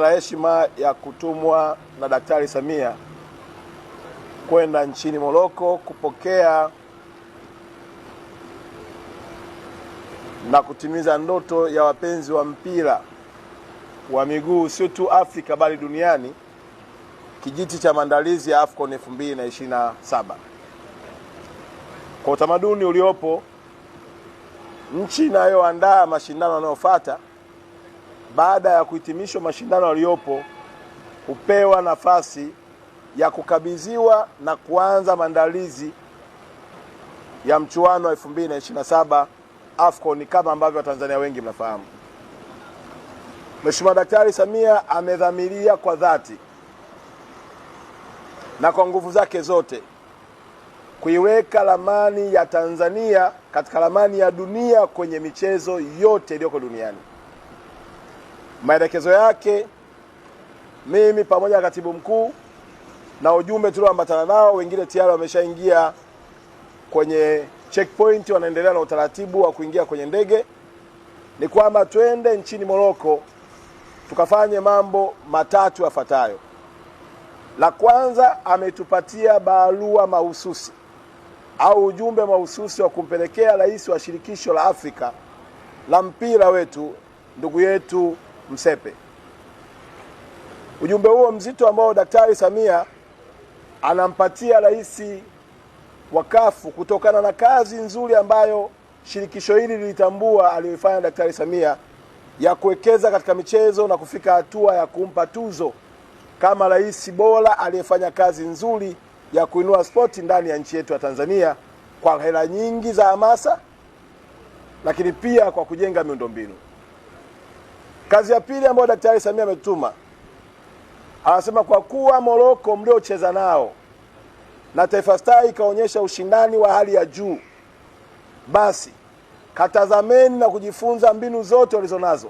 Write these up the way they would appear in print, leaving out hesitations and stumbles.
La heshima ya kutumwa na Daktari Samia kwenda nchini Morocco kupokea na kutimiza ndoto ya wapenzi wa mpira wa miguu sio tu Afrika bali duniani, kijiti cha maandalizi ya AFCON 2027. Kwa utamaduni uliopo, nchi inayoandaa mashindano yanayofuata baada ya kuhitimishwa mashindano yaliyopo hupewa nafasi ya kukabidhiwa na kuanza maandalizi ya mchuano wa 2027 AFCON kama ambavyo Watanzania wengi mnafahamu. Mheshimiwa Daktari Samia amedhamiria kwa dhati na kwa nguvu zake zote kuiweka ramani ya Tanzania katika ramani ya dunia kwenye michezo yote iliyoko duniani. Maelekezo yake, mimi pamoja na katibu mkuu na ujumbe tulioambatana nao, wengine tayari wameshaingia kwenye checkpoint, wanaendelea na utaratibu wa kuingia kwenye ndege, ni kwamba twende nchini Morocco tukafanye mambo matatu yafuatayo. La kwanza, ametupatia barua mahususi au ujumbe mahususi wa kumpelekea rais wa shirikisho la Afrika la mpira wetu, ndugu yetu Msepe. Ujumbe huo mzito ambao Daktari Samia anampatia rais wa CAF kutokana na kazi nzuri ambayo shirikisho hili lilitambua aliyofanya Daktari Samia ya kuwekeza katika michezo na kufika hatua ya kumpa tuzo kama rais bora aliyefanya kazi nzuri ya kuinua spoti ndani ya nchi yetu ya Tanzania kwa hela nyingi za hamasa, lakini pia kwa kujenga miundombinu. Kazi ya pili ambayo Daktari Samia ametuma, anasema kwa kuwa Morocco mliocheza nao na Taifa Stars ikaonyesha ushindani wa hali ya juu, basi katazameni na kujifunza mbinu zote walizonazo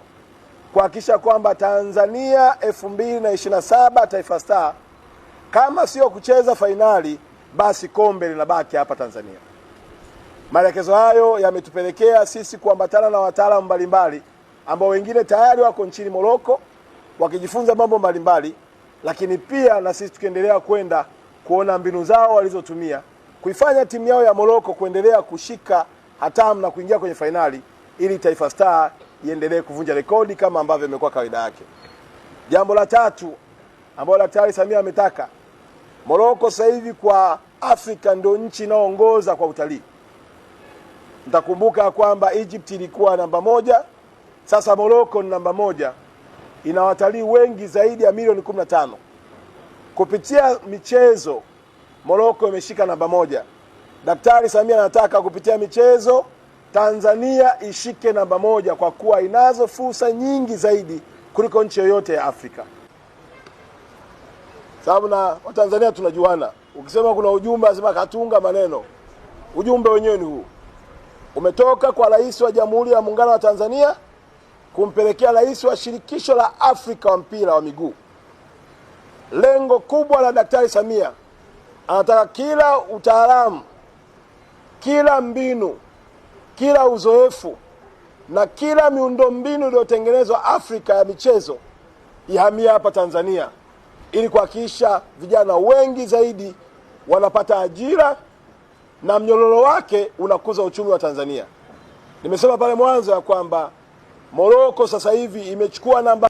kuhakikisha kwamba Tanzania 2027 Taifa Stars kama sio kucheza fainali, basi kombe linabaki hapa Tanzania. Maelekezo hayo yametupelekea sisi kuambatana na wataalamu mbalimbali ambao wengine tayari wako nchini Morocco wakijifunza mambo mbalimbali, lakini pia na sisi tukiendelea kwenda kuona mbinu zao walizotumia kuifanya timu yao ya Morocco kuendelea kushika hatamu na kuingia kwenye fainali, ili Taifa Stars iendelee kuvunja rekodi kama ambavyo imekuwa kawaida yake. Jambo la tatu ambalo Daktari Samia ametaka, Morocco sasa hivi kwa Afrika ndio nchi inayoongoza kwa utalii. Mtakumbuka kwamba Egypt ilikuwa namba 1, sasa Morocco ni namba 1, ina watalii wengi zaidi ya milioni 15. Kupitia michezo Morocco imeshika namba 1. Daktari Samia anataka kupitia michezo Tanzania ishike namba 1 kwa kuwa inazo fursa nyingi zaidi kuliko nchi yoyote ya Afrika. Sababu na Watanzania tunajuana. Ukisema kuna ujumbe lazima katunga maneno. Ujumbe wenyewe ni huu. Umetoka kwa Rais wa Jamhuri ya Muungano wa Tanzania kumpelekea Rais wa Shirikisho la Afrika wa mpira wa miguu. Lengo kubwa la Daktari Samia, anataka kila utaalamu, kila mbinu, kila uzoefu na kila miundombinu iliyotengenezwa Afrika ya michezo ihamia hapa Tanzania, ili kuhakikisha vijana wengi zaidi wanapata ajira na mnyororo wake unakuza uchumi wa Tanzania. Nimesema pale mwanzo ya kwamba Morocco sasa hivi imechukua namba